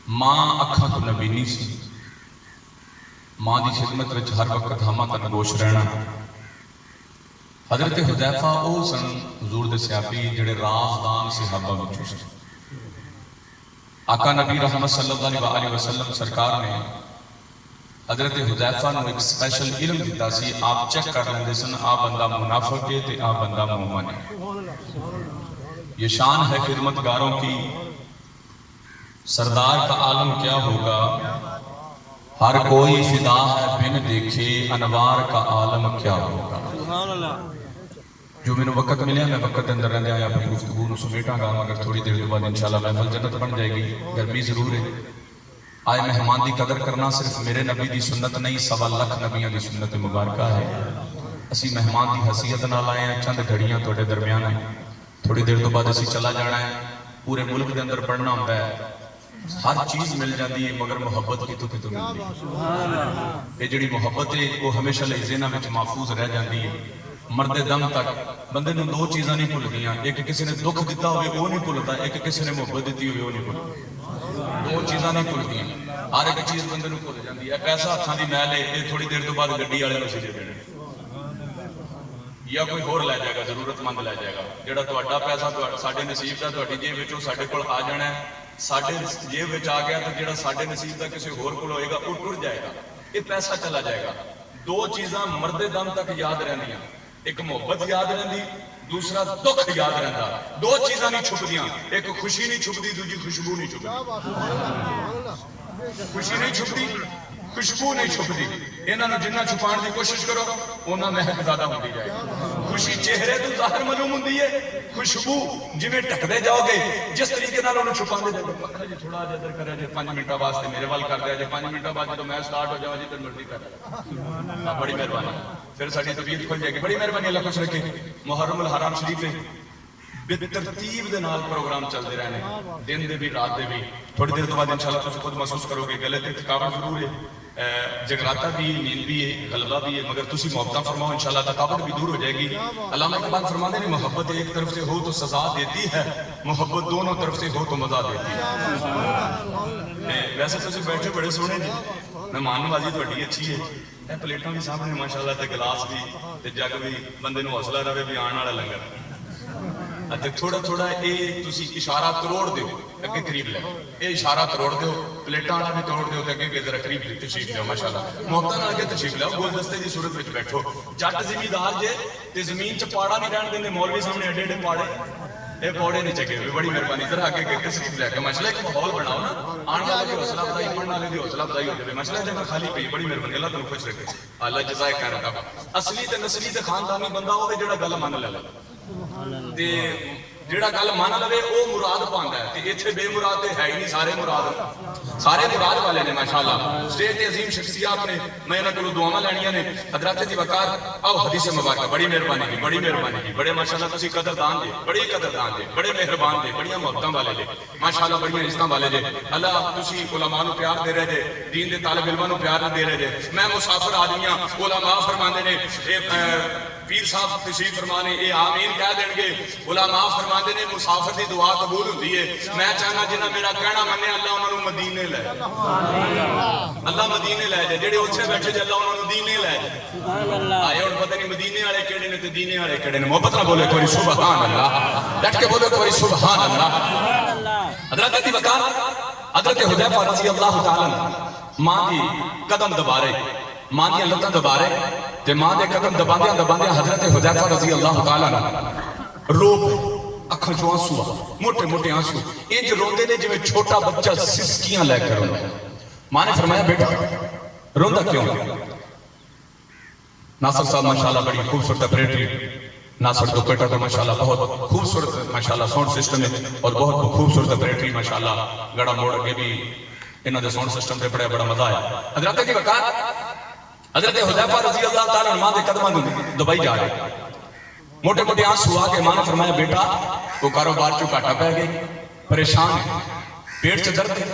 ماں اکھاں تو نبینی سی، ماں دی خدمت وچ ہر وقت ہمہ تک گوش رہنا۔ حضرت حذیفہ او سن حضور دے صحابی جڑے رازدان صحابہ وچوں سن۔ آقا نبی رحمت صلی اللہ علیہ وسلم سرکار نے حضرت حذیفہ نو ایک سپیشل علم دیتا سی، آپ چیک کر لیندے سن آ بندہ منافق ہے تے آ بندہ مومن ہے۔ یہ شان ہے خدمتگاروں کی، سردار کا عالم کیا ہوگا، ہر کوئی فدا ہے بن دیکھے انوار کا عالم کیا ہوگا۔ جو میں نے وقت ملیا میں وقت اندر رہنے آیا اپنی گفتگو نو سمیٹاں گا، مگر تھوڑی دیر کے بعد انشاءاللہ محفل جنت بن جائے گی، گرمی ضرور ہے۔ آئے مہمان دی قدر کرنا صرف میرے نبی دی سنت نہیں، 1.25 نبیوں دی سنت مبارکہ ہے۔ اسی مہمان دی حیثیت نال آئے ہیں، چند گھڑیاں تھوڑے درمیان ہیں، تھوڑی دیر تو بعد اسی چلا جانا ہے۔ پورے ملک دے اندر پڑھنا ہوتا ہے، ہر چیز مل جاتی ہے مگر محبت کی تو ملتی ہے۔ یہ جڑی محبت ہے وہ ہمیشہ لئی ذہناں وچ محفوظ رہ جاتی ہے۔ مرد دم تک بندے نو دو چیزاں نہیں بھلدیاں، ایک کسی نے دکھ دیتا ہوئے وہ نہیں بھلدا، ایک کسی نے محبت دیتی ہوئے وہ نہیں بھلدا۔ دو چیزاں نہیں بھلدیاں، ہر ایک چیز بندے نو بھل جاندی ہے۔ پیسہ ہتھاں دی میل ہے، یہ تھوڑی دیر تو بعد گڈی والے نوں سجے دینے یا کوئی ہور لے جائے گا، ضرورت مند لے جائے گا۔ جڑا تہاڈا پیسہ ساڈے نصیب دا تہاڈی جیب وچوں ساڈے کول آ جانا ہے، ساڈے جیب وچ آ گیا تو جڑا ساڈے نصیب دا کسی ہور کول ہوئے گا وہ ٹر جائے گا، یہ پیسہ چلا جائے گا۔ دو چیزاں مرد دم تک یاد رہندیاں، ایک محبت یاد رہندی، دوسرا دکھ یاد رہندا۔ دو چیزاں نہیں چھپدیاں، ایک خوشی نہیں چھپدی، دوجی خوشبو نہیں چھپدی۔ خوشی نہیں چھپدی، خوشبو نہیں چھپدی۔ انہاں نوں جنہ چھپان دی کوشش کرو انہاں مہک زیادہ ہوندی جائے گی۔ خوشی چہرے تو ظاہر معلوم ہوندی ہے، خوشبو جویں ٹکدے جاؤ گے جس طریقے نال انہوں چھپاندے جاؤ گے، پکھا جی تھوڑا جہا ادھر کرے جے 5 منٹاں واسطے میرے وال کر دیا جے، 5 منٹاں بعد جدوں میں سٹارٹ ہو جاواں جی تے مرضی کر، بڑی مہربانی، پھر ساری طبیعت کھل جائے گی۔ بڑی مہربانی، اللہ خوش رکھے۔ محرم الحرام شریف ہے، بترتیب دے نال پروگرام چلتے رہنے، دن دے بھی رات دے بھی۔ تھوڑی دیر تو بعد انشاءاللہ تسی خود محسوس کرو گے گلے تے تھکاوٹ ضرور ہے، جگراتا بھی، نیند بھی ہے، غلبہ بھی ہے، مگر تسی محبتاں فرماؤ انشاءاللہ تھکاوٹ بھی دور ہو جائے گی۔ علامہ اقبال فرماتے ہیں محبت ایک طرف سے ہو تو سزا دیتی ہے، محبت دونوں طرف سے ہو تو مزہ دیتی ہے۔ ویسے تسی بیٹھے بڑے سونے جی، مہمان نوازی تہاڈی اچھی ہے، پلیٹاں بھی سامنے ماشاءاللہ تے گلاس بھی تے جگ بھی، بندے نوں حوصلہ رہے بھی آن والا لنگر۔ تھوڑا تھوڑا یہ تسی اشارہ تروڑ دیو اگے قریب لے، یہ اشارہ تروڑ دیو، پلیٹاں والا بھی توڑ دیو تے اگے ذرا قریب تشریف لیاؤ ماشاءاللہ، محبتاں نال اگے تشریف لیاؤ، گلدستے دی صورت وچ بیٹھو۔ جٹ زمیندار جے تے زمین چ پاڑا نہیں رہن دیندے، مولوی سامنے ایڈے ایڈے پاڑے، یہ پوڑے نہیں چگے ہوئے۔ بڑی مہربانی، ذرا اگے تشریف لے کے ماشاءاللہ ایک ماحول بناؤ نا، آن والے دی حوصلہ افزائی، پڑھن والے دی حوصلہ افزائی ہو جائے ماشاءاللہ۔ جگہ خالی پئی، بڑی مہربانی، اللہ تمہیں خوش رکھے، اللہ جزائے خیر عطا۔ اصلی تے نسلی تے خاندانی بندہ ہوے جڑا گل من لے تے جڑا گل من لوے وہ مراد پاندا ہے، تے ایتھے بے مراد تے ہے ہی نہیں، سارے مراد والے نے ماشاءاللہ۔ سٹیج تے عظیم شخصیات نے، میں انہاں کولوں دعاواں لینیاں نے، حضرات دی وقار آؤ حدیث مبارکہ۔ بڑی مہربانی جی، بڑی مہربانی جی، بڑے ماشاءاللہ تسی قدردان جے، بڑی قدردان جے، بڑے مہربان جے، بڑیاں محبتاں والے جے ماشاءاللہ، بڑیاں عزتاں والے جے۔ اللہ تسی علماء نوں پیار دے رہے جے، دین دے طالب علماں نوں پیار دے رہے جے۔ میں مسافر آدمی ہاں، علماء فرماندے نے پیر صاحب تشریف فرمانے اے آمین کہہ دیں گے، علماء فرماندے نے مسافر دی دعا قبول ہوندی ہے۔ میں چاہنا جنہاں میرا کہنا مننے اللہ انہاں نوں مدینے لے جائے، اللہ مدینے لے جائے، جڑے اوتھے بیٹھے جے اللہ انہاں نوں مدینے لے جائے۔ آئے ہن پتہ نہیں مدینے والے کیڑے نے تے دینے والے کیڑے نے، محبت نہ بولے کوئی سبحان اللہ، ڈٹ کے بولے کوئی سبحان اللہ۔ حضرت دی وقار حضرت حذیفہ رضی اللہ تعالی ماں دی قدم دبا رہے، ماں دی لتاں دبا رہے تے ماں دے قدم دباندیاں دباندیاں حضرت حذیفہ رضی اللہ تعالی رو اکھاں چوں آنسو آ، موٹے موٹے آنسو، انج روندے نے جویں چھوٹا بچہ سسکیاں لے کر روندا ہے۔ ماں نے فرمایا بیٹا روندا کیوں؟ ناصر صاحب ماشاءاللہ بڑی خوبصورت اپریٹری، ناصر دوپٹہ تو ماشاءاللہ بہت خوبصورت ماشاءاللہ ساؤنڈ سسٹم ہے اور بہت خوبصورت اپریٹری ماشاءاللہ، گڑا موڑ اگے بھی انہاں دے ساؤنڈ سسٹم تے بڑا مزہ آیا۔ حضرت دی وقار حضرت حذیفہ رضی اللہ تعالیٰ عنہ دے قدماں نوں دبائی جا رہے، موٹے موٹے آنسو آ کے ماں نے فرمایا بیٹا وہ کاروبار چوں گھاٹا پہ گئی، پریشان ہے، پیٹ چ درد ہے،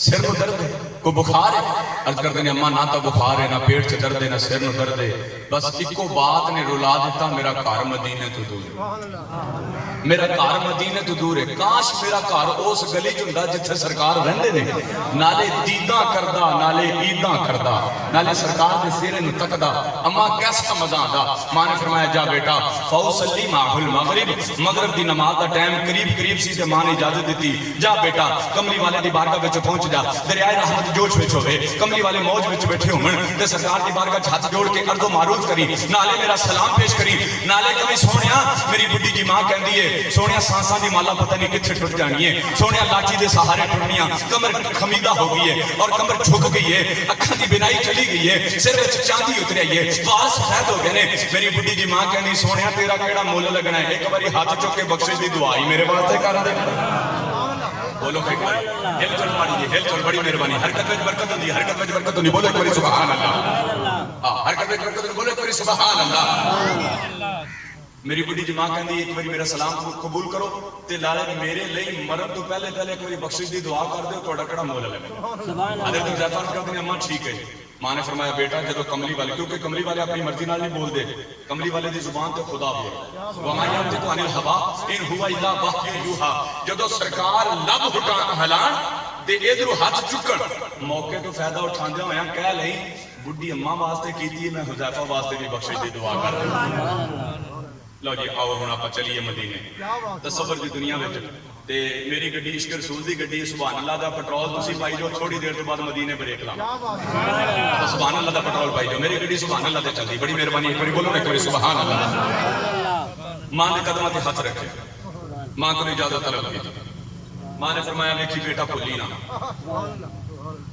سر کو درد ہے، کو بخار ہے؟ عرض کرتے ہیں اما نہ تو بخار ہے، نہ پیٹ سے درد ہے، نہ سر نو درد ہے، بس ایکو بات نے رلا دیتا، میرا گھر مدینے تو دور ہے، میرا گھر مدینے تو دور ہے۔ کاش میرا گھر اس گلی چ ہوندا جتھے سرکار رہندے نے، نالے دیداں کردا، نالے عیداں کردا، نالے سرکار دے سیرے نو تکدا۔ اما کیسا مزہ آندا۔ ماں نے فرمایا جا بیٹا فوصلی معہ المغرب، مغرب دی نماز دا ٹائم قریب سی تے ماں نے اجازت دیتی، جا بیٹا کملی والے دی بارگاہ وچ پہنچ جا، دریائے رحمت جوش وچ ہوے، کملی والے موج وچ بیٹھے ہون تے سرکار دی بارگاہ ہاتھ جوڑ کے عرض و معروض کری، نالے میرا سلام پیش کری، نالے کبھی سونیا میری بڈھی جی ماں کہندی ہے سونیا سانساں دی مالا پتہ نہیں کتھے ٹٹ جانی ہے، سونیا لاٹھی دے سہارے ٹرنیاں، کمر خمیدہ ہو گئی ہے اور کمر جھک گئی ہے، اکھاں دی بینائی چلی گئی ہے، سر وچ چاندی اتر آئی ہے، وال سفید ہو گئے نے۔ میری بڈھی جی ماں کہندی سونیا تیرا کیڑا مول لگنا ہے، ایک باری ہاتھ چک کے بخشش دی دعا ہی میرے واسطے کر دے۔ بولو ایک باری ہل چل پاڑی جی، ہل چل، بڑی مہربانی، حرکت وچ برکت ہوندی ہے، حرکت وچ برکت ہوندی، بولو ایک باری سبحان اللہ، حرکت وچ برکت ہوندی، بولو ایک باری سبحان اللہ۔ میری بڑی جی ماں کہندی ایک باری میرا سلام قبول کرو تے لالے میرے لئی مرن تو پہلے ایک باری بخشش دی دعا کر دیو، تہاڈا کیڑا مول لگے۔ حضرت حذیفہ کہتے ہیں اماں ٹھیک ہے۔ ماں نے فرمایا بیٹا جدو کملی والے، کیونکہ کملی والے اپنی مرضی نال نہیں بول دے، کملی والے دی زبان تے خدا بول، وما ينطق عن الهوى ان هو الا وحی یوحی، جدو سرکار لب ہلان تے ادھروں ہاتھ چکن، موقع تو فائدہ اٹھاندے ہویا کہہ لئی بڈھی اماں واسطے کیتی ہے، میں حذیفہ واسطے بھی بخشش دی دعا کر رہا۔ لو جی آؤ ہوں آپ چلیے مدینے، تصور دی دنیا میں تے میری گڈی عشق رسول دی گڈی، سبحان اللہ دا پٹرول تسی پائی جو، تھوڑی دیر تو بعد مدینے بریک لا، سبحان اللہ دا پٹرول پائی جو، میری گڈی سبحان اللہ تے چلدی، بڑی مہربانی، ایک باری بولو ایک باری سبحان اللہ۔ ماں نے قدماں تے ہاتھ رکھے، ماں کو اجازت طلب کی، ماں نے فرمایا ویکھی بیٹا بھولی نہ،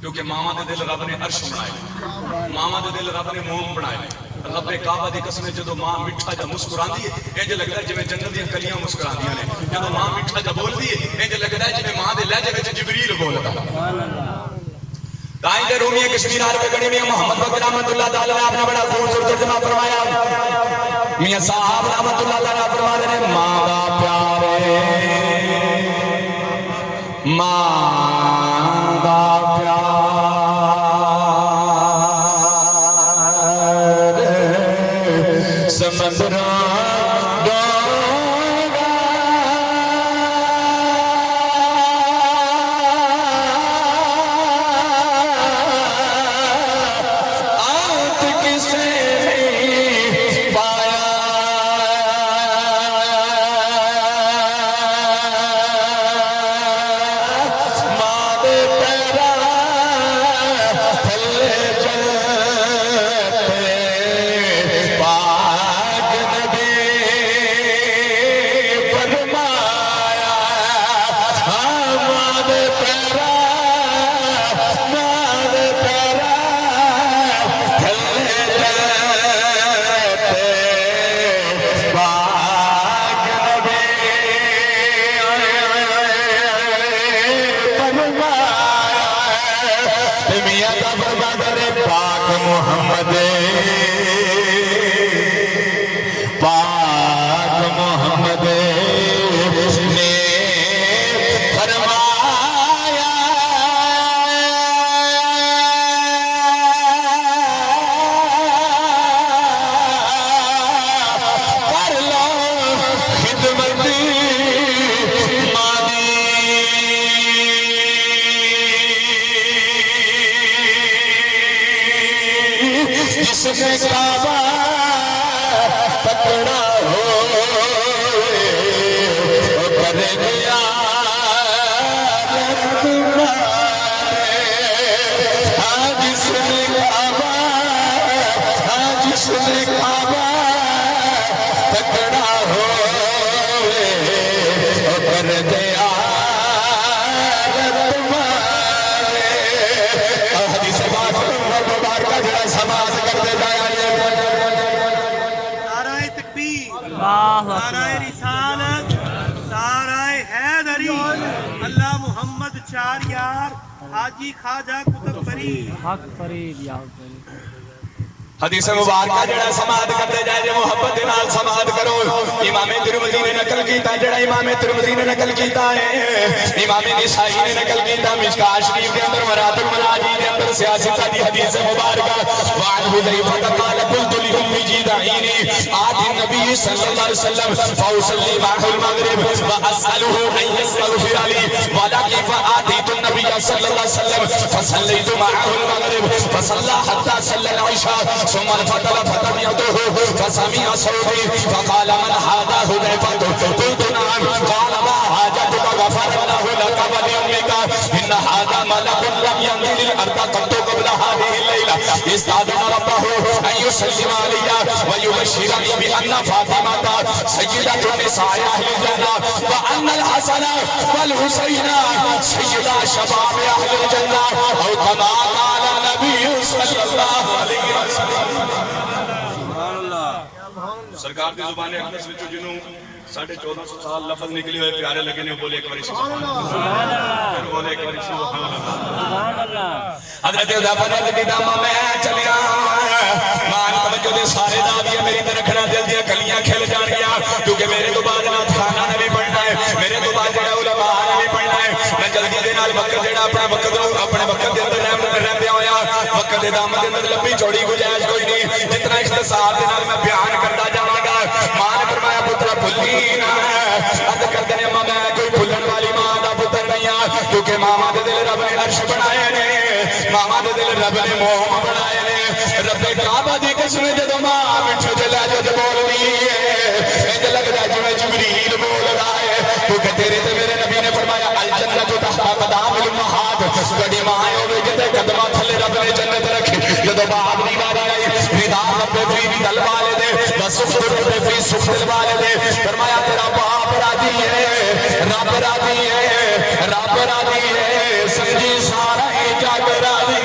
کیونکہ ماواں دے دل رب نے عرش بنائے، ماواں دے دل رب نے موم بنائے۔ رب کعبہ دی قسم جدو ماں میٹھا جا مسکراندی ہے انج لگدا ہے جویں جنت دیاں کلیاں مسکراندیاں نے، جدو ماں میٹھا جا بولدی ہے انج لگدا ہے جویں ماں دے لہجے وچ جبریل بولدا۔ تائیں دے رومی کشمیر عرب گڑی میں محمد بکر رحمۃ اللہ تعالی نے اپنا بڑا خوبصورت ترجمہ فرمایا، میاں صاحب رحمۃ اللہ تعالی فرماتے ہیں ماں دا پیار، ماں دا پیار سمندراں ڈوگا آت کسے نہیں پایا، ماں دے پیراں تھلے چلتے پاک نبی فرمایا، ماں دے پیراں تھلے چلتے پاک نبی فرمایا، میاں دا فرمایا پاک محمد، پاک محمد نے فرمایا، کر لو خدمت ماں دی، جس نے کعبہ پکڑا ہو کر دیا جس نے کعبہ، جس نے کعبہ پکڑا ہو کر دیا حدیث بات مبارکہ جڑا سماج کرتے جایا، نعرہ تکبیر، نعرہ رسالت، نعرہ حیدری، اللہ محمد چار یار، حاجی خواجہ قطب فرید، حق فرید یا حسین۔ حدیث مبارکہ جڑا سماعت کرتے جائے جے محبت دے نال سماعت کرو۔ امام ترمذی نے نقل کیتا جڑا امام ترمذی نے نقل کیتا ہے، امام نسائی نے نقل کیتا، مشکاہ شریف دے اندر مراتب مناجی دے اندر سے آسکہ دی حدیث مبارکہ وعن حذیفہ قال قلت لأمی جدعینی آت النبی صلی اللہ علیہ وسلم فاصلی معه المغرب واسألہ ان يستغفر علی ولكن فآتیت النبی صلی اللہ علیہ وسلم فصلیت معه المغرب فصلى حتى صلى العشاء ثم الفضل فتبعته فسمع صوتي فقال من هذا حذيفة قلت نعم قال ما حاجتك غفر الله لك ولأمك إن هذا ملك لم ينزل الأرض قط قبل هذه الليلة يستأذن ربه أن يسلم علي ويبشرني بأن فاطمة سيدة نساء أهل الجنة وأن الحسن والحسين سيدا شباب أهل الجنة أو كما قال النبي صلی اللہ علیہ وسلم. سرکار دی زبان اقدس وچوں جنوں 1450 سال لفظ نکلے ہوئے پیارے لگے نے بولے ایک باری سبحان اللہ بولے ایک باری سبحان اللہ. حضرت حذیفہ نے کہا میں چلیا مان توجہ دے سارے دعویاں میری تے رکھنا دل دی کلیاں کھل جان گیا کیونکہ میرے تو بعد نہ تھانا نے بھی پڑھنا ہے میرے تو بعد جڑا علماء نے بھی پڑھنا ہے میں جلدی دے نال وقت جڑا اپنے وقت دے اندر رہندے ہویا وقت دے دامن دے اندر لمبی چوڑی گنجائش کوئی نہیں جتنا اختصار دے نال میں بیان کرتا جاواں گا. ماں نے فرمایا پتر بھلی نہ عرض کردے نے ماں میں کوئی بھولن والی ماں دا پتر نہیں ہاں کیونکہ ماما دے دل رب نے عرش بنائے نے ماما دے دل رب نے موم بنائے نے رب کعبہ دی قسم جدوں ماں مٹھے دے لہجے تے بولدی ہے انج لگدا جویں جبریل بول رہا ہے کیونکہ تیرے تے میرے نبی نے فرمایا الجنت تحت اقدام الامہات کدی ماں ہوے جتے قدماں تھلے رب نے جنت رکھی جدوں باپ دی واری آئی رضا رب فی دل والے دے وسخط رب فی سخط دل والے دے فرمایا تیرا باپ راضی ہے رب راضی ہے رب راضی ہے سمجھی سارا ہی جگ راضی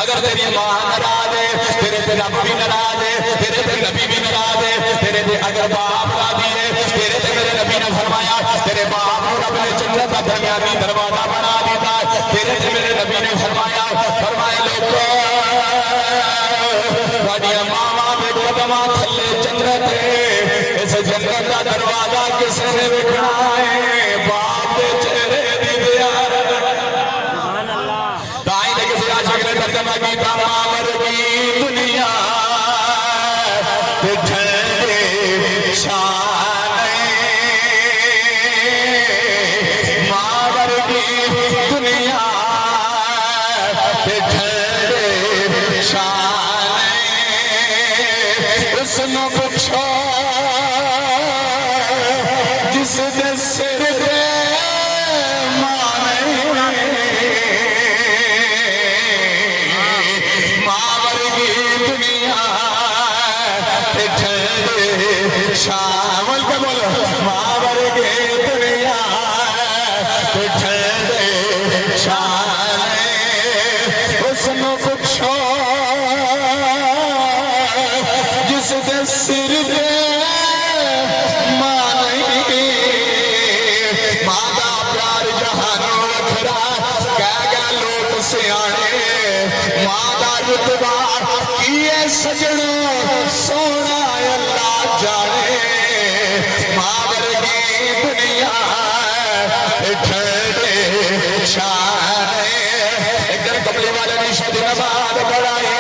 اگر تیری ماں ناراض ہے تیرے تے رب بھی ناراض ہے تیرے تے نبی بھی ناراض ہے تیرے تے اگر باپ راضی ہے تیرے تے میرے نبی نے فرمایا تیرے باپ کو رب نے جنت کا درمیانی دروازہ بنا دیتا ہے تیرے تے میرے نبی نے فرمایا لوگوں واڈیاں ماواں دے قدماں تھلے جنت ہے اس جنت کا دروازہ کس نے وکھنا ہے باپ دے چہرے دی زیارت سبحان اللہ دائی دے کسی عاشق نے ترجمہ کیتا ماں ورگی دنیا تے ٹھنڈے شان ماں ورگی دنیا تے ٹھنڈے شان اس نو پوچھو جس دے سر دے ماں ورگی دنیا تے ٹھنڈے شامل کے بولو ماں ورگی دنیا تے ٹھنڈے شان اس نو پوچھو جس دے سر دے ماں دا پیار جہانوں وکھرا کہہ گئے لوگ سیانے ماں دا رتبہ کیے سجنوں سونا اللہ جانے ماں ورگی دنیا ٹھنڈے شان ادھر کملی والے نے شادی نماز پڑھائی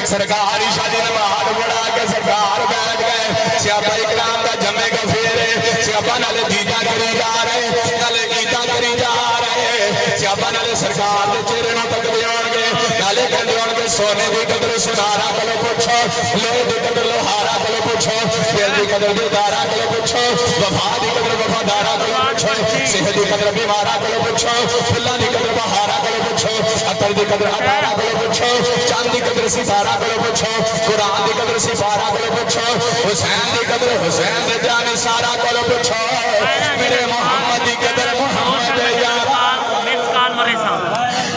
سرکار شادی نماز پڑھا کے سرکار بیٹھ گئے صحابہ اکرام دا جمع کا پھیرے صحابہ نالے دیدہ کری جا رہے نالے عیدہ کری جا رہے صحابہ نالے سرکار دے چہرے نوں تک دیون گے نالے کہندے ہون گے سونے دی قدر سنارا کلو پوچھو لوہے دی قدر لوہارا کلو پوچھو دل دی قدر دلدارا کلو پوچھو وفا دی قدر وفادارا کلو پوچھو صحت دی قدر بیمارا کلو پوچھو پھلاں دی قدر بہارا کلو پوچھو عطر دی قدر عطارا کلو پوچھو چاند دی قدر ستارہ کلو پوچھو قرآن دی قدر سپارہ کلو پوچھو حسین دی قدر حسین دے جان سارا کلو پوچھو میرے محمد دی قدر محمد یار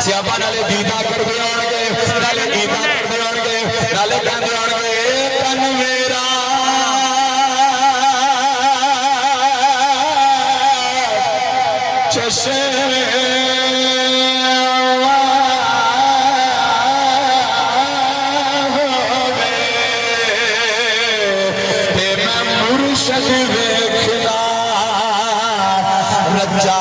صحابہ نالے دیدہ کر دے ہون گے نالے عیدہ کر دے ہون گے نالے کہندے ہون گے تن میرا چشم مرشد ویکھنا رجا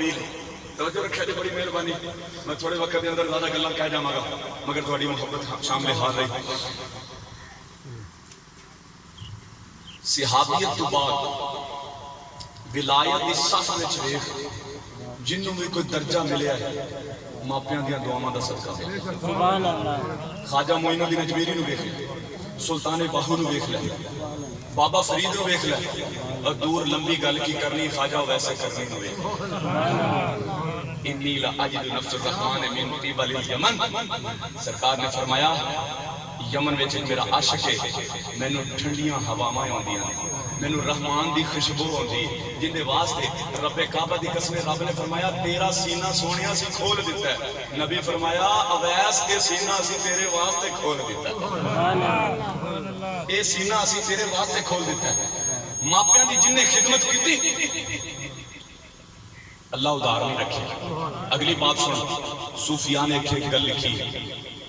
طویل توجہ رکھا جی بڑی مہربانی میں تھوڑے وقت کے اندر زیادہ گلاں کہہ جاواں گا مگر تھوڑی محبت شامل حال رہی صحابیت تو بعد ولایت دی صف وچ ویکھ جنوں بھی کوئی درجہ ملیا ہے ماپیاں دیاں دعاواں دا صدقہ سبحان اللہ خواجہ معین الدین اجمیری نو ویکھ لے سلطان باہو نو ویکھ لے بابا فرید نو ویکھ لے اور دور لمبی گل کی کرنی خواجہ ویسے کرنی نو ویکھ انی لاجد نفس الرحمن من قبل الیمن سرکار نے فرمایا یمن وچ میرا عاشق ہے مینوں ٹھنڈیاں ہواواں آندیاں مینوں رحمان دی خوشبو آندی جن دے واسطے رب کعبہ دی قسم رب نے فرمایا تیرا سینہ سونیا سی کھول دیتا ہے نبی فرمایا اویس کے سینہ اسی تیرے واسطے کھول دیتا ہے سبحان اللہ اے سینہ اسی تیرے واسطے کھول دیتا ہے ماپیاں دی جن نے خدمت کیتی اللہ ادھار نہیں رکھے اگلی بات سن صوفیاء نے ایک گل لکھی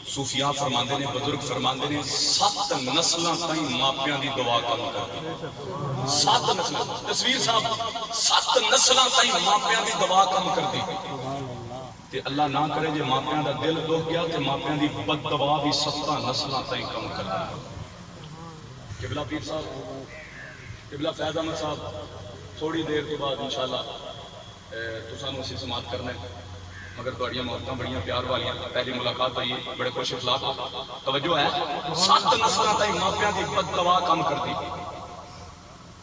صوفیاء فرماندے نے بزرگ فرماندے نے 7 نسلاں تائیں ماپیاں دی دعا کام کرتی 7 نسلاں تصویر صاحب 7 نسلاں تائیں ماپیاں دی دعا کام کرتی تے اللہ نہ کرے جے ماپیاں دا دل دکھ گیا تے ماپیاں دی بد دعا بھی 7 نسلاں تائیں کام کرتی قبلہ پیر صاحب قبلہ فیض احمد صاحب تھوڑی دیر کے بعد انشاءاللہ تو سانو اسی سماعت کرنا ہے مگر تھوڑیاں محبتاں بڑیاں پیار والیاں پہلی ملاقات ہوئی بڑے خوش اخلاق توجہ ہے 7 نسلاں تائیں ماپیاں دی بد دعا کام کرتی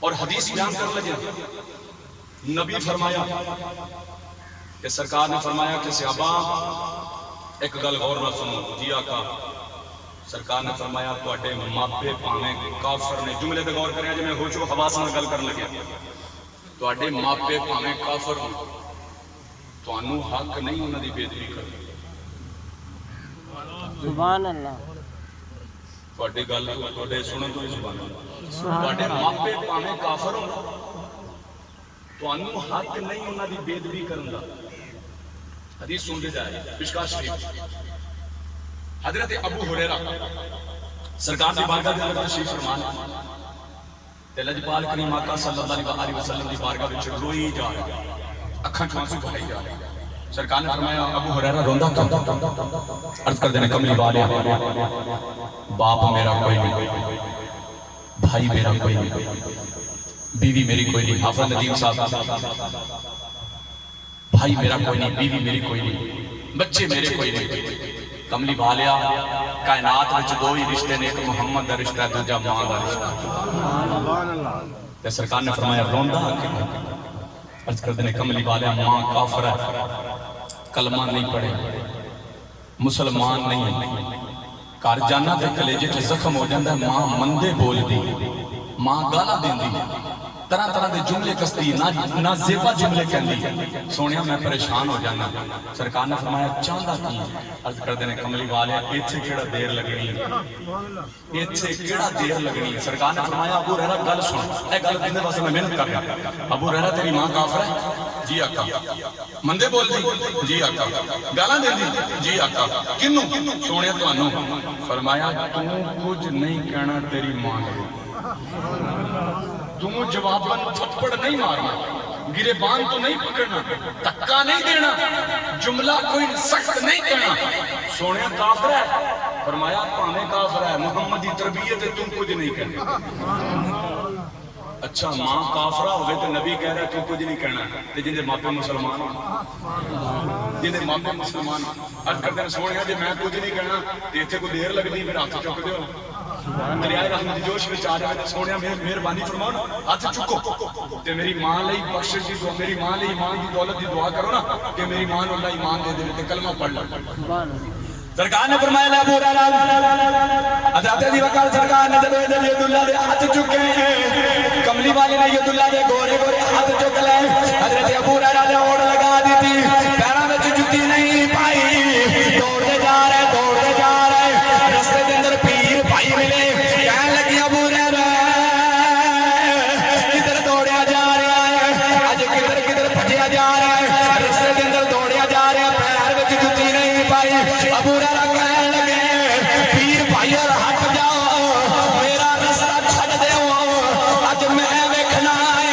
اور حدیث بیان کر لگے نبی فرمایا کہ سرکار نے فرمایا کہ صحابہ ایک گل غور نہ سنو جی آقا سرکار نے فرمایا تواڈے ماپے پاویں کافر نے جملے تے غور کریا جے میں ہوش و حواس نال گل کرن لگیا تواڈے ماپے پاویں کافر تانوں حق نہیں انہاں دی بے ادبی کرنی سبحان اللہ تواڈی گل تواڈے سنن تو سبحان اللہ تواڈے ماپے پاویں کافر ہون تانوں حق نہیں انہاں دی بے ادبی کرن دا حدیث سن دے جائے مشکات شریف حضرت ابو ہریرہ سرکار دی بارگاہ دے اندر تشریف فرما تے لجپال کریم آقا صلی اللہ علیہ وسلم دی بارگاہ وچ روئی جا رہا اکھاں چوں آنسو بہائی جا رہے سرکار نے فرمایا ابو ہریرہ روندا کیوں عرض کر دینے کملی والے باپ میرا کوئی نہیں بھائی میرا کوئی نہیں بیوی میری کوئی نہیں حافظ ندیم صاحب بھائی میرا کوئی نہیں بیوی میری کوئی نہیں بچے میرے کوئی نہیں کملی والیا کائنات وچ دو ہی رشتے نے ایک محمد دا رشتہ ہے دوجا ماں دا رشتہ تے سرکار نے فرمایا روندا کیوں عرض کر دینے کملی والیا ماں کافر ہے کلمہ نہیں پڑھے مسلمان نہیں ہے کار جانا تے کلیجے چ زخم ہو جاندا ہے ماں مندے بول دی ماں گالا دیندی طرح طرح دے جملے کستی نہ زیبا جملے کہندی سونیا میں پریشان ہو جانا سرکار نے فرمایا چاہندا کی عرض کر دینے کملی والے ایتھے کیڑا دیر لگنی ایتھے کیڑا دیر لگنی سرکار نے فرمایا ابو ہریرہ گل سن اے گل دیندے واسطے میں محنت کر رہا ابو ہریرہ تیری ماں کافر ہے جی آقا مندے بول دی جی آقا گالاں دیندی جی آقا کنوں سونیا تانوں فرمایا تو کچھ نہیں کہنا تیری ماں نے تم جواباً تھپڑ نہیں مارنا گریبان تو نہیں پکڑنا تکا نہیں دینا جملہ کوئی سخت نہیں کہنا سونے کافر ہے فرمایا پانے کافر ہے محمدی تربیت ہے تم کچھ نہیں کہنا اچھا ماں کافرہ ہوئے تو نبی کہہ رہا ہے تو کچھ نہیں کہنا تے جن دے ماپے مسلمان جن دے ماپے مسلمان عرض کرتے ہیں سونے جی میں کچھ نہیں کہنا تے ایتھے کو دیر لگنی پھر ہاتھ چک دیو دریائے رحمت جوش میں چاہ جائے سونے مہربانی فرماؤ نا ہاتھ چکو تے میری ماں لئی بخشش دی دعا میری ماں لئی ایمان دی دولت دی دعا کرو نا کہ میری ماں نو اللہ ایمان دے دے تے کلمہ پڑھ لے سرکار نے فرمایا لا ابو ہریرہ حضرت دی وقال سرکار نے جب ید اللہ دے ہاتھ چکے ہیں کملی والے نے ید اللہ دے گورے گورے ہاتھ چک لے حضرت ابو ہریرہ نے اوڑ لگا دی تھی پیراں وچ جُتی نہیں پائی دوڑتے جا رہے رستے دے اندر پیر بھائی ملے کہنے لگی ابو ہریرہ کدھر دوڑیا جا رہا ہے اج کدھر بھجیا جا رہا ہے رستے دے اندر دوڑیا جا رہا ہے پیر وچ جُتی نہیں پائی ابو ہریرہ کہنے لگے پیر بھائی اور ہٹ جاؤ میرا رستہ چھڈ دیو اج میں ویکھنا ہے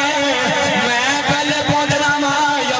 میں پہلے پہنچنا وا یا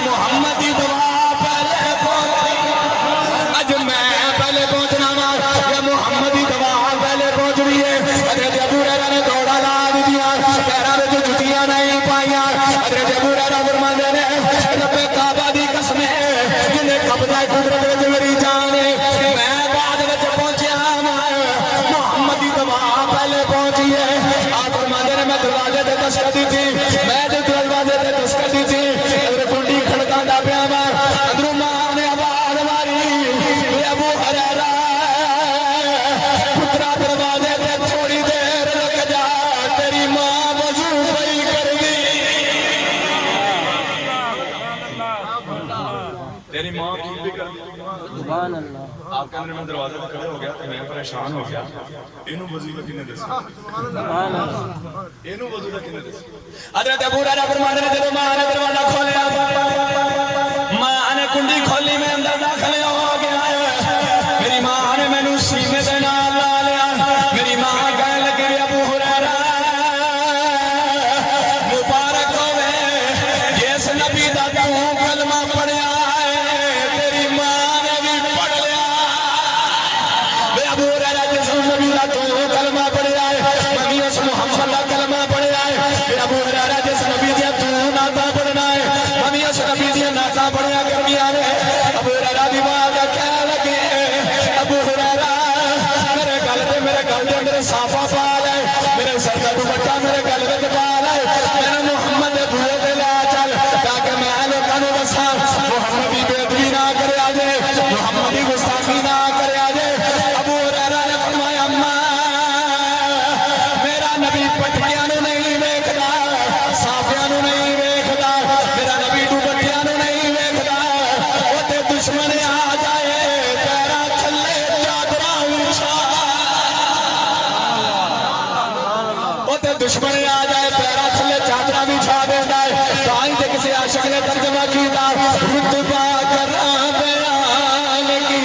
تیری ماں کی بھی کر دی سبحان اللہ آپ کے اندر میں دروازے پہ کھڑے ہو گیا تو میں پریشان ہو گیا اینو وظیفہ کنے دسیا سبحان اللہ اینو وظیفہ کنے دسیا حضرت ابو ہریرہ فرماتے ہیں جب ماں نے دروازہ کھولیا ماں نے کنڈی کھولی میں اندر داخل ہو گیا میری ماں نے مینوں سینے دے نال لا لیا میری ماں کہنے لگی ابو ہریرہ مبارک ہوے جس نبی دا تو کلمہ پڑھیا ہے تیری ماں نے بھی پڑھ لیا بے ابو ہریرہ جس نبی دا تو کلمہ پڑھیا ہے نبی اس محمد دا کلمہ پڑھیا ہے بے ابو ہریرہ جس نبی دا تو نعتاں پڑھنا ہے نبی اس نبی دی نعتاں پڑھیا کرنیاں نے ابو ہریرہ دی ماں دا کہنے لگے ابو ہریرہ میرے گل دے میرے صافہ پا لے میرے سر دا دوپٹہ میرے گل وچ پا لے میرے محمد دے بوئے تے لا چل تاکہ میں لوکاں نوں دساں محمد دی بے ادبی نہ کریا جے محمد دی گستاخی نہ کریا جے ابو ہریرہ نے فرمایا ماں میرا نبی پٹکیاں نوں نہیں ویکھدا صافیاں نوں نہیں ویکھدا میرا نبی دوپٹیاں نوں نہیں ویکھدا او تے دشمن آ جائے پیراں تھلے چادراں وچھا او تے دشمن آ جائے پیراں تھلے چادراں وچھا دیندا ہے تاں تے کسی عاشق نے ترجمہ کیتا رتبہ کراں بیان کی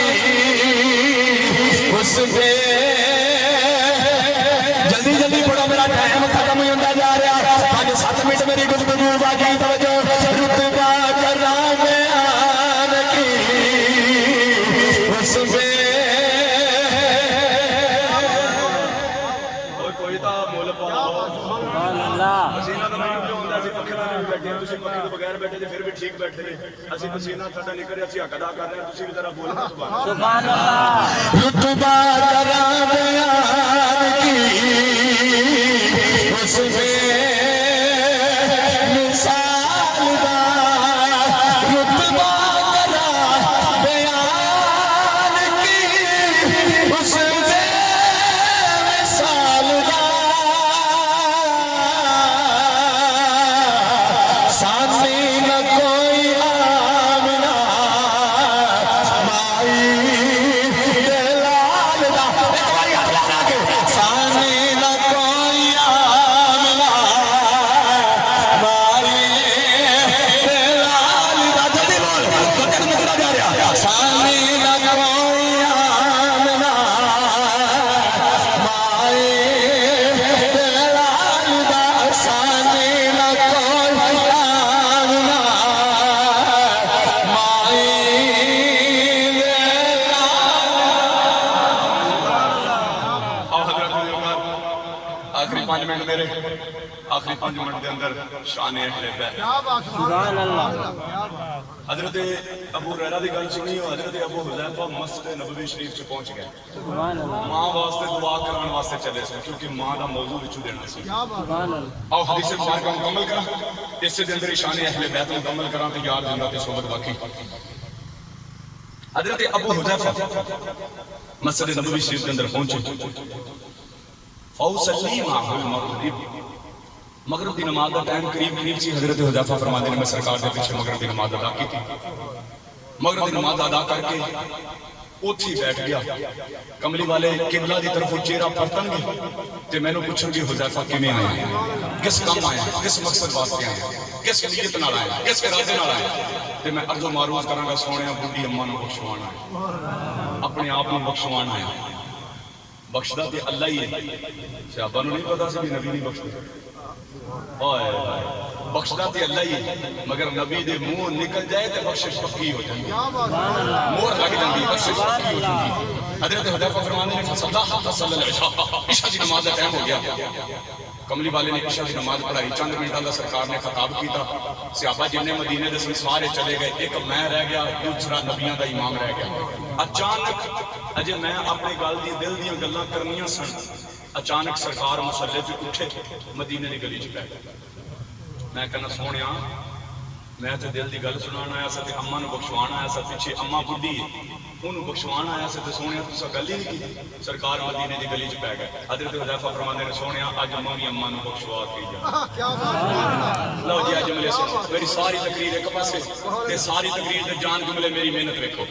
اس پہ جلدی جلدی پڑھو میرا ٹائم ختم ہی ہوتا جا رہا 5-7 منٹ میری گفتگو باقی توجہ رتبہ کراں بیان کی اس پہ کوئی تا مول پاؤ سبحان اللہ پسینہ تو نہیں جو ہوندا سی پکھے تے بیٹھے تسی پکھے تو بغیر بیٹھے جے پھر بھی ٹھیک بیٹھے نے اسی پسینہ ساڈا نکل رہا سی حق ادا کر رہے ہیں تسی بھی ذرا بولو سبحان اللہ سبحان اللہ رتبہ کراں بیان کی اس پہ مثال دا رتبہ کراں بیان کی اس پہ مثال دا سامنے نہ کوئی آمنا مائی دلال دا ایک باری ہاتھ لگا کے سامنے نہ کوئی آمنا مائی دلال دا جلدی بول تو تک نکلا جا رہا سامنے نہ کوئی آمنا مائی دلال دا سامنے نہ کوئی آمنا مائی آؤ حضرت آخری 5 منٹ میرے آخری 5 منٹ دے اندر شان اہل بیت سبحان اللہ حضرت ابو ہریرہ دی گل سنی ہو حضرت ابو حذیفہ مسجد نبوی شریف چ پہنچ گئے سبحان اللہ ماں واسطے دعا کران واسطے چلے سن کیونکہ ماں دا موضوع وچوں دینا سی سبحان اللہ آؤ حدیث مبارکہ مکمل کرا اس دے اندر شان اہل بیت مکمل کرا تے یار زندہ تے صحبت باقی حضرت ابو حذیفہ مسجد نبوی شریف کے اندر پہنچے فوصلی معه المغرب مغرب کی نماز کا ٹائم قریب سی حضرت حذیفہ فرماتے ہیں میں سرکار کے پیچھے مغرب کی نماز ادا کی تھی مغرب کی نماز ادا کر کے اوتھی بیٹھ گیا کملی والے قبلہ دی طرف چہرہ پرتن گے تے میں نے پوچھن کہ حذیفہ کیویں آئے کس کام آئے کس مقصد واسطے آئے کس نیت نال آئے کس ارادے نال آئے تے میں عرض و معروض کراں گا سونیا بڈھی اماں نوں بخشوانا ہے اپنے آپ نوں بخشوانا ہے بخشدا تے اللہ ہی ہے صحابہ نوں نہیں پتا سی کہ نبی نہیں بخشدا بخشدا تے اللہ ہی ہے مگر نبی دے منہ نکل جائے تے بخشش پکی ہو جاندی مور لگ جاندی بخشش پکی ہو جاندی حضرت حذیفہ فرماتے ہیں فصلا صلی العشاء عشاء دی نماز کا ٹائم ہو گیا کملی والے نے عشاء کی نماز پڑھائی چند منٹوں کا سرکار نے خطاب کیتا صحابہ جن نے مدینے دے سارے چلے گئے ایک میں رہ گیا دوسرا نبیوں دا امام رہ گیا اچانک اجے میں اپنے گل دی دل دیاں گلاں کرنیاں سن اچانک سرکار مصلی تے اٹھے مدینے دی گلی چ بیٹھ گئے میں کہنا سونیا میں تو دل دی گل سنانا آیا سا تے اماں نو بخشوانا آیا سا. پیچھے اماں بڈھی ہے انہوں بخشوانا آیا سا تے سونیا تساں گل ہی نہیں کی. سرکار مدینے دی گلی چ پی گئے. حضرت حذیفہ فرماندے نے سونیا اج اماں بھی اماں نو بخشوا کے جا. لو جی اج ملے سن میری ساری تقریر ایک پاسے تے ساری تقریر تے جان جملے میری محنت ویکھو.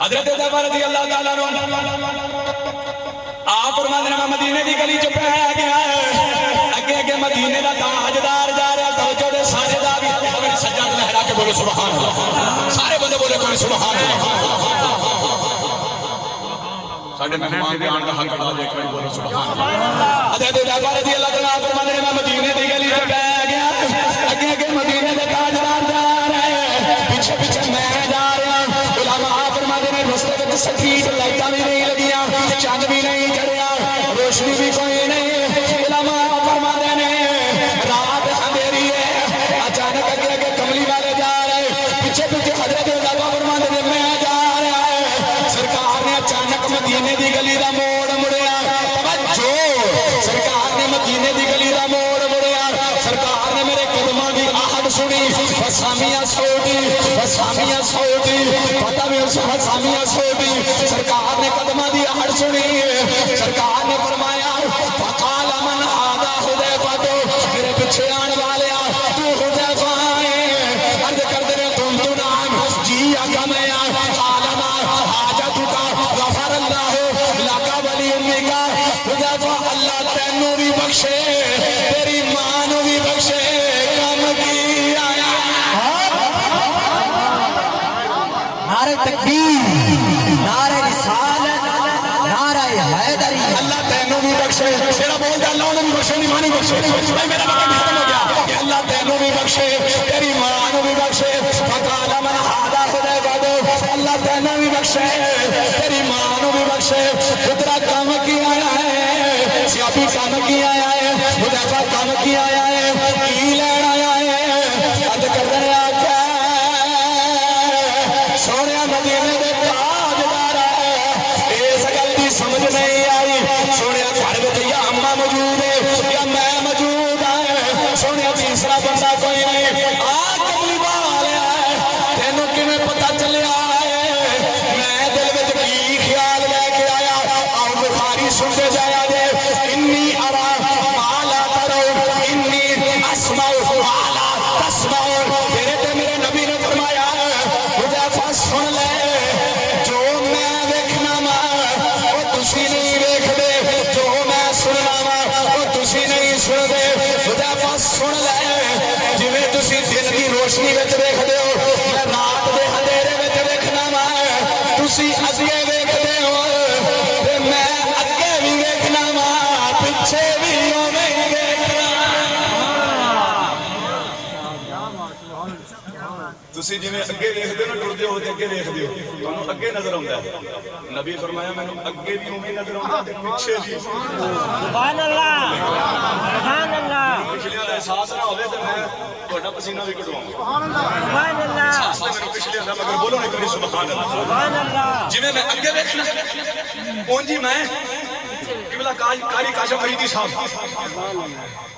حضرت حذیفہ رضی اللہ تعالی عنہ آپ فرماندے نے میں مدینے دی گلی چ پی گیا. اگے اگے مدینے دا تاجدار جا رہا. توجہ دے سارے دا بھی سجاد لہرا کے بولو سبحان اللہ. سارے بندے بولے کوئی سبحان اللہ. ساڈے مہمان دے آن دا حق ادا دے کوئی بولو سبحان اللہ. حضرت حذیفہ رضی اللہ تعالی عنہ فرماندے نے میں مدینے دی گلی چ پی گیا. اگے اگے مدینے دے تاجدار جا رہے. پیچھے پیچھے میں جا رہا. علماء فرماندے نے رستے وچ سٹریٹ لائٹاں بھی نہیں لگیاں, چاند بھی نہیں چڑھیا, روشنی بھی کوئی نہیں. علماء فرماندے نے رات اندھیری ہے. اچانک اگے اگے کملی والے جا رہے. پیچھے پیچھے حضرت حذیفہ فرماندے نے میں جا رہا ہے. سرکار نے اچانک مدینے دی گلی دا موڑ مڑیا. توجہ, سرکار نے مدینے دی گلی دا موڑ مڑیا. سرکار نے میرے قدماں دی آہٹ سنی. فسامیاں سوٹی فسامیاں سوٹی پتہ بھی فسامیاں سوٹی. سرکار نے قدماں دی آہٹ سنی. سرکار نے فرمایا فقال من هذا حذیفہ. تو میرے پیچھے آن والے تو حذیفہ ہے. عرض کر دے تم تو نام جی آقا میں قال ما حاجتک غفر اللہ لک ولی امک. حذیفہ اللہ تینوں بھی بخشے تیری ماں نو بھی بخشے. کم کی آیا نعرہ تکبیر, نعرہ رسالت, نعرہ حیدری. اللہ تینوں بھی بخشے. میرا بول دے اللہ انہوں بھی بخشے نہیں مانی بخشے. بھائی میرا وقت ختم ہو گیا کہ اللہ تینوں بھی بخشے تیری ماں نو بھی بخشے. فقال من هذا حذیفہ. اللہ تینوں بھی بخشے تیری ماں نو بھی بخشے. پترا کام کی آیا ہے, سیابی کام کی آیا ہے, حذیفہ کام کی آیا ہے, کی لین آیا ہے. عرض کر دے آقا سونے مدینے دے تاجدار ہے. اس گل دی سمجھ نہیں آئی. سونے گھر وچ یا اماں موجود ہے یا میں موجود ہے. سونے تیسرا بندہ کوئی نہیں. آ کملی والا ہے تینوں کیویں پتہ چلیا ہے میں دل وچ کی خیال لے کے آیا. آؤ بخاری سنتے جایا جے. انی ارا ما لا ترون انی اسمع ما لا تسمعون. تیرے تے میرے نبی نے فرمایا حذیفہ سن لے جو میں ویکھنا وا وہ تسی نہیں ویکھدے, جو میں سننا وا وہ تسی نہیں سندے. حذیفہ سن لے جویں تسی دن دی روشنی وچ ویکھدے ہو میں رات دے اندھیرے وچ ویکھنا وا. تسی اگے ویکھدے ہو تے میں اگے بھی ویکھنا وا, پیچھے بھی اوویں ہی ویکھنا. تسی جویں اگے ویکھدے ہو نا ٹردے ہو تے اگے ویکھدے ہو تانوں اگے نظر آوندا ہے. نبی فرمایا مینوں اگے بھی اوویں نظر آوندا تے پیچھے بھی. سبحان اللہ, سبحان اللہ, پچھلیاں دا احساس نہ ہوے تے میں تہاڈا پسینہ بھی کڈواؤں. سبحان اللہ, احساس تے مینوں پچھلیاں دا مگر بولو نہیں کبھی سبحان اللہ. سبحان اللہ. جویں میں اگے ویکھنا اونج ہی میں قبلہ کاری کاشف فریدی صاحب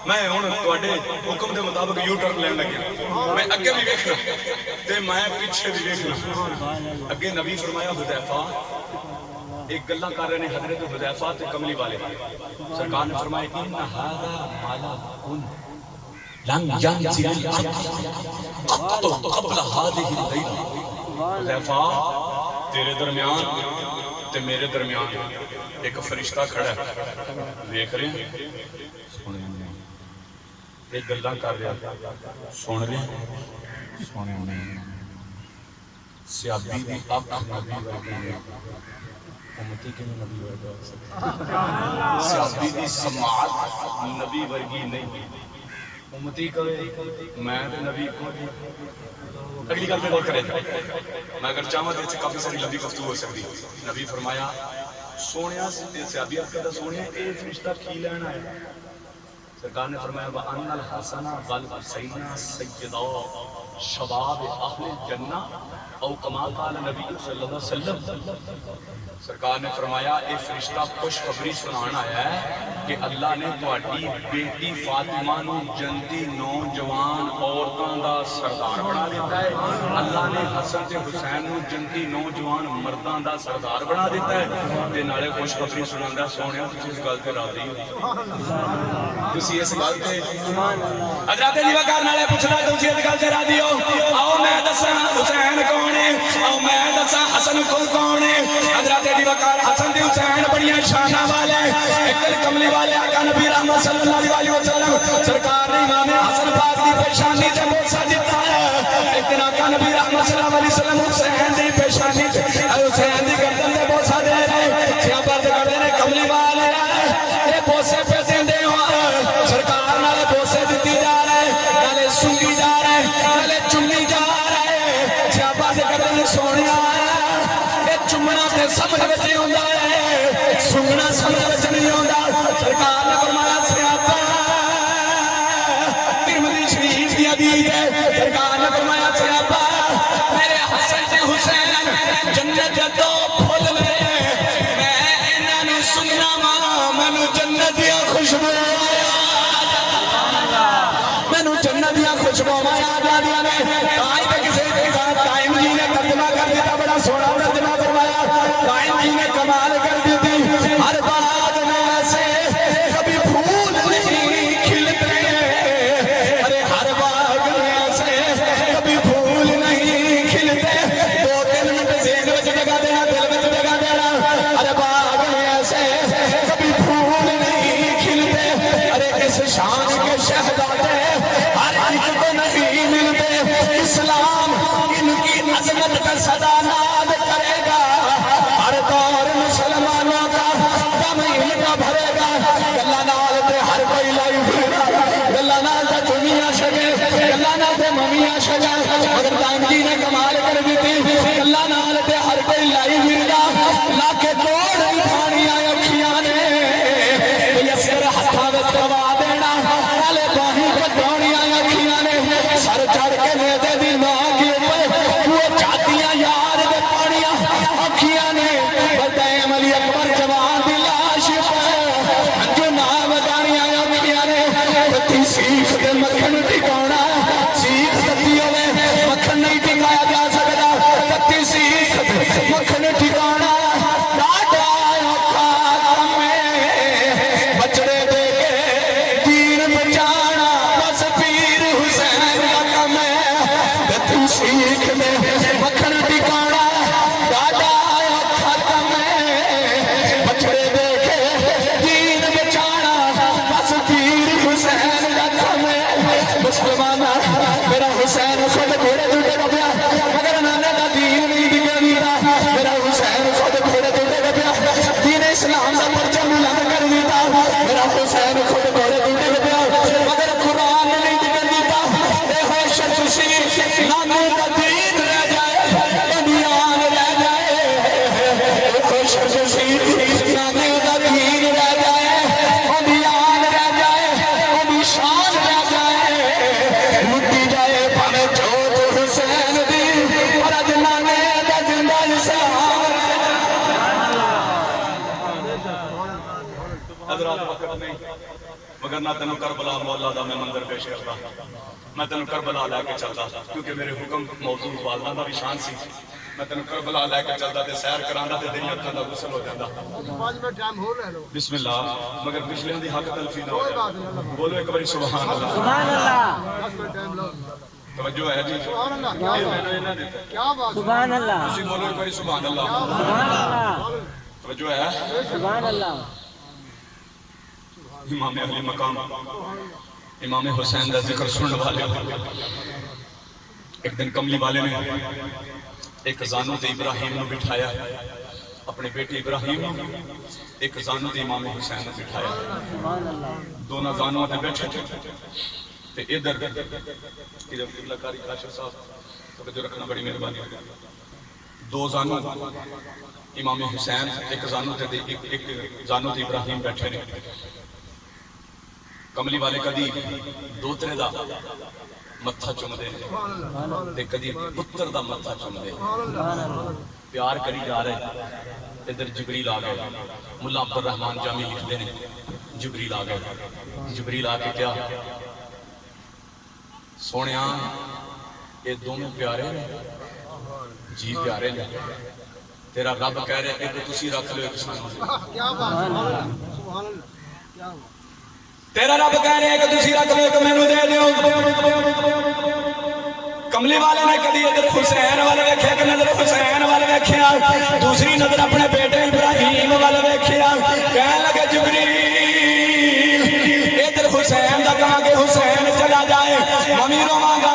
میں ہن تہاڈے حکم دے مطابق یو ٹرن لین لگا. میں اگے بھی ویکھنا تے میں پیچھے بھی ویکھنا. اگے نبی فرمایا حذیفہ ایک گلاں کر رہے ہیں حضرت حذیفہ تے کملی والے. سرکار نے فرمایا ان ھذا ملک لم ينزل الارض قط قبل هذه الليله. حذیفہ تیرے درمیان تے میرے درمیان ایک فرشتہ کھڑا ہے. دیکھ رہے ہیں ایک گلاں کر رہا سن رہے ہیں سونے نہیں. سیابی دی اکھ نبی ورگی ہے, امتی کے نبی ورگا ہو سکتا. سیابی دی سماعت نبی ورگی نہیں. امتی کرے میں تے نبی کو. اگلی گل پہ غور کریں. میں اگر چاہوں تو کافی ساری لمبی گفتگو ہو سکتی. نبی فرمایا سونیا سیابی اکھ دا سونیا اے فرشتہ کی لینا ہے. سرکار نے فرمایا وَأَنَّ الْحَسَنَ وَالْحُسَيْنَ سَيِّدَا شَبَابِ أَهْلِ الْجَنَّةِ او کما قال نبی صلی اللہ علیہ وسلم، سرکار نے فرمایا اے فرشتہ خوشخبری سنان آیا ہے کہ اللہ نے تہاڈی بیٹی فاطمہ نو جنتی نوجوان عورتاں دا سردار بنا دیتا ہے، اللہ نے حسن تے حسین نو جنتی نوجوان مرداں دا سردار بنا دیتا ہے، تے نالے خوشخبری سناندا سونیا تسی اس گل تے راضی ہو؟ تسی اس گل تے حضرت دی وقار نالے پوچھدا تسی اس گل تے راضی ہو؟ آؤ میں دساں حسین کون ہے، آؤ میں دساں حسن کون ہے۔ حضرت دی وقار حسن دی حسین بڑیاں شاناں والے، ایک دل کملی والے آقا نبی رحمت صلی اللہ علیہ وسلم سرکار نے امام حسن پاک دی پیشانی تے بوسہ دتا ہے، ایک دن آقا نبی رحمت صلی اللہ علیہ وسلم حسین دی پیشانی تے حسین دی گردن تے بوسہ دے رہے، صحابہ تے کہتے ہیں کملی والے اے بوسے پہ دیندے ہو، سرکار نالے بوسے دتی جا رہے، نالے سنگی جا رہے، نالے چمی جا رہے، صحابہ تے کہتے ہیں سونیا چمنا تے سمجھ وچ نہیں ہوندا ہے، سنگنا سمجھ وچ نہیں ہوندا۔ سرکار نے فرمایا صحابہ ترمذی شریف دی حدیث ہے، سرکار نے فرمایا صحابہ میرے حسن تے حسین جنت دے دو پھول نے، میں انہاں نوں سنگنا وا، مینوں جنت دی خوشبو مینوں جنت دی خوشبو یاد آندیاں نے۔ آج تے کسے ٹائم جی نے ترجمہ کر دیتا، بڑا سونا ترجمہ فرمایا، قائم جی نے کمال کر دی تھی، ہر بات میں ایسے کبھی پھول نہیں کھلتے، ارے ہر باغ میں ایسے کبھی پھول نہیں کھلتے، دو تین منٹ ذہن وچ جگہ دینا، دل وچ جگہ دینا، ہر باغ میں ایسے کبھی پھول نہیں کھلتے، ارے اس شان کے شہزادے ہر ایک کو نہیں ملتے، اسلام ان کی عظمت کا صدا ناد کرے گا، ہر دور مسلمانوں کا دم ان کا بھرے گا، گلہ نال تے ہر کوئی لائی پھرے، گلہ نال تے دنیا شگے، گلہ نال تے ممیاں شگے، مگر دائم جی نے کمال کر دیتی، گلہ نال تے ہر کوئی لائی پھرے، لا کے توڑ اٹھانیاں اکھیاں نے، یہ سر ہتھاں وچ کروا دینا، نالے باہیں کٹونیاں اکھیاں نے، سر چڑھ کے نیزے دی ماں کے اوپر وہ چاہتیاں یار دے پانیاں اکھیاں نے، بردائم علی اکبر جوان دی لاش پر جو نام دانیاں اکھیاں نے، تتی سیخ دے مکھن ٹکانا، سیخ تتی ہوئے مکھن نہیں ٹکایا جا سکتا، تتی سیخ دے مکھن ٹکانا، ڈاڈا اوکھا کم ہے، بچڑے دے کے دین بچانا، بس پیر حسین کا کم ہے، تتی سیخ دے مکھن ٹکانا، ڈاڈا اوکھا کم ہے، بچڑے دے کے دین بچانا، بس پیر حسین کا کم ہے۔ مسلمانہ میرا حسین خود گھوڑے ٹوٹے گا پیا، مگر نانے کا دین نہیں بگڑ دیتا، میرا حسین خود گھوڑے ٹوٹے گا پیا، دین اسلام کا پرچم بلند کر دیتا، میرا حسین خود گھوڑے ٹوٹے گا پیا، مگر قرآن نہیں بگڑ دیتا، اے ہو شرط سی نانے کا دین رہ جائے، بنیان رہ جائے، اے ہو شرط سی نانے کا دین رہ جائے، بنیان رہ جائے، بنی شان رہ جائے، مٹی جائے پانے چوت حسین دی، اور اج نانے دا زندہ اسلام۔ حضرات وقت نہیں مگر نہ تینوں کربلا مولا دا میں منظر پیش کرتا، میں تینوں کربلا لے کے چلتا، کیونکہ میرے حکم موضوع والدہ دا بھی شان سی، میں تینوں کربلا لے کے چلتا تے سیر کراندا تے دنیا اکھاں دا غسل ہو جاندا۔ بسم اللہ، مگر پچھلیاں دی حق تلفی نہ ہو جائے، بولو ایک باری سبحان اللہ۔ سبحان اللہ، توجہ ہے جی، سبحان اللہ، یہ میں نے انہاں دیتا سبحان اللہ، تسی بولو ایک باری سبحان اللہ۔ سبحان اللہ، توجہ ہے، سبحان اللہ۔ امام علی مقام امام حسین دا ذکر سننے والے ایک دن کملی والے نے ایک زانو تے ابراہیم نو بٹھایا، اپنے بیٹے ابراہیم نو ایک زانو تے امام حسین نو بٹھایا، دونوں زانوں تے بیٹھے تے ادھر کہ جب قبلہ کاری کاشف صاحب توجہ رکھنا بڑی مہربانی، دو زانو امام حسین ایک زانو تے ابراہیم بیٹھے نے، کملی والے کدی دوترے دا ਮੱਥਾ ਚੁੰਮਦੇ ਤੇ ਕਦੀ ਪੁੱਤਰ ਦਾ ਮੱਥਾ ਚੁੰਮਦੇ ਪਿਆਰ ਕਰੀ ਜਾ ਰਹੇ ਇਧਰ ਜਿਬਰੀਲ ਆ ਗਏ ਮੁੱਲਾ ਅਬਦੁਰ ਰਹਿਮਾਨ ਜਾਮੀ ਲਿਖਦੇ ਨੇ ਜਿਬਰੀਲ ਆ ਗਏ ਜਿਬਰੀਲ ਆ ਕੇ ਕਿਹਾ ਸੋਹਣਿਆ ਇਹ ਦੋਵੇਂ ਪਿਆਰੇ ਨੇ ਜੀ ਪਿਆਰੇ ਨੇ ਤੇਰਾ ਰੱਬ ਕਹਿ ਰਿਹਾ ਇੱਕ ਤੁਸੀਂ ਰੱਖ ਲਿਓ ਇੱਕ ਸਾਨੂੰ ਤੇਰਾ ਰੱਬ ਕਹਿ ਰਿਹਾ ਕਿ ਤੁਸੀਂ ਰੱਖ ਲਿਓ ਇੱਕ ਮੈਨੂੰ ਦੇ ਦਿਓ ਕਮਲੀ ਵਾਲੇ ਨੇ ਕਦੀ ਇਧਰ ਹੁਸੈਨ ਵੱਲ ਵੇਖਿਆ ਕਿ ਨਜ਼ਰ ਹੁਸੈਨ ਵੱਲ ਵੇਖਿਆ ਦੂਸਰੀ ਨਜ਼ਰ ਆਪਣੇ ਬੇਟੇ ਇਬਰਾਹੀਮ ਵੱਲ ਵੇਖਿਆ ਕਹਿਣ ਲੱਗੇ ਜਿਬਰੀਲ ਇਧਰ ਹੁਸੈਨ ਦਾ ਕਹਾਂਗੇ ਹੁਸੈਨ ਚਲਾ ਜਾਏ ਮੈਂ ਵੀ ਰੋਵਾਂਗਾ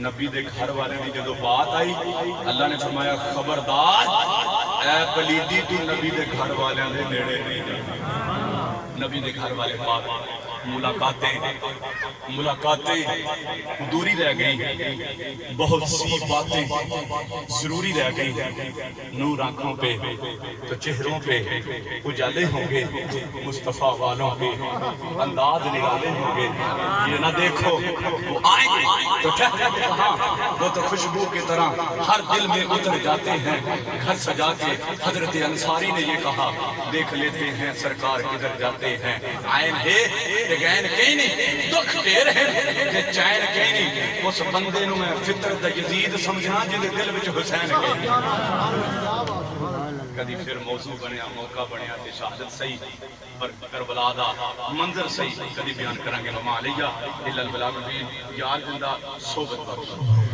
نبی دے گھر والے دی جدو بات آئی اللہ نے فرمایا خبردار اے پلیدی تو نبی دے گھر والے دے نیڑے نہیں جانا نبی دے گھر والے پاک ملاقاتیں دوری رہ گئی بہت سی باتیں ضروری رہ گئی نور آنکھوں پہ تو چہروں پہ اجالے ہوں گے مصطفیٰ والوں کے انداز نرالے ہوں گے یہ نہ دیکھو وہ آئیں گے تو کہتے ہیں کہاں وہ تو خوشبو کی طرح ہر دل میں اتر جاتے ہیں گھر سجا کے حضرت انصاری نے یہ کہا دیکھ لیتے ہیں سرکار کدھر جاتے ہیں آئین ہے گین کہیں نہیں دکھ دے رہے کہ چین کہیں نہیں اس بندے نو میں فطرت یزید سمجھا جن دل وچ حسین کہیں کدی پھر موضوع بنیا موقع بنیا تے شہادت صحیح پر کربلا دا منظر صحیح کدی بیان کریں گے وما علیہ الا البلاغ المبین یار زندہ صحبت بخش